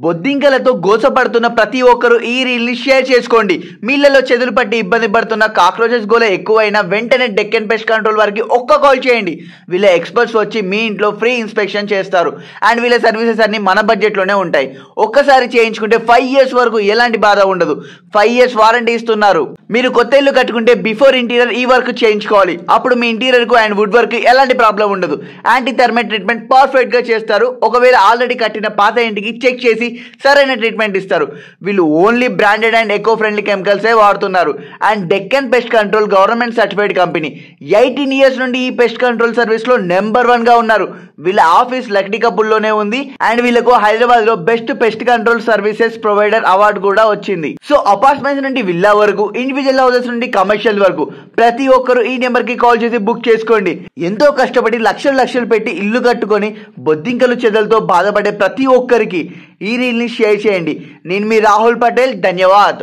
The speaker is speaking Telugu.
బొద్దింకలతో గోసపడుతున్న ప్రతి ఒక్కరూ ఈ రీల్ని షేర్ చేసుకోండి. మీళ్లలో చెదులు పట్టి ఇబ్బంది పడుతున్న కాక్రోచెస్ గోల ఎక్కువైనా వెంటనే డెక్కన్ పెస్ట్ కంట్రోల్ వారికి ఒక్క కాల్ చేయండి. వీళ్ళ ఎక్స్పర్ట్స్ వచ్చి మీ ఇంట్లో ఫ్రీ ఇన్స్పెక్షన్ చేస్తారు. అండ్ వీళ్ళ సర్వీసెస్ అన్ని మన బడ్జెట్లోనే ఉంటాయి. ఒక్కసారి చేయించుకుంటే 5 years వరకు ఎలాంటి బాధ ఉండదు. 5 years వారంటీ ఇస్తున్నారు. మీరు కొత్త ఇల్లు కట్టుకుంటే బిఫోర్ ఇంటీరియర్ ఈ వర్క్ చేయించుకోవాలి. అప్పుడు మీ ఇంటీరియర్ కు అండ్ వుడ్ వర్క్ ఎలాంటి ప్రాబ్లం ఉండదు. యాంటీ థర్మైట్ ట్రీట్మెంట్ పర్ఫెక్ట్ గా చేస్తారు. ఒకవేళ ఆల్రెడీ కట్టిన పాత ఇంటికి చెక్ చేసి సరైన ట్రీట్మెంట్ ఇస్తారు. వీళ్ళు only branded and eco friendly కెమికల్సే వాడుతున్నారు. And Deccan pest control government certified company. 18 years నుండి ఈ పెస్ట్ కంట్రోల్ సర్వీస్ లో నెంబర్ 1 గా ఉన్నారు. వీళ్ళ ఆఫీస్ లక్డీ కపుల్లోనే ఉంది. అండ్ వీళ్ళకు హైదరాబాద్ లో best pest control services provider award కూడా వచ్చింది. సో అపార్ట్మెంట్స్ నుండి విల్లా వరకు, ఇండివిజువల్ హౌసెస్ నుండి కమర్షియల్ వరకు ప్రతి ఒక్కరు ఈ నెంబర్ కి కాల్ చేసి బుక్ చేసుకోండి. ఎంతో కష్టపడి లక్షలు పెట్టి ఇల్లు కట్టుకొని బొద్దింకలు చెదలతో బాధపడే ప్రతి ఒక్కరికి ఈ రీల్ని షేర్ చేయండి. నేను మీ రాహుల్ పటేల్. ధన్యవాద్.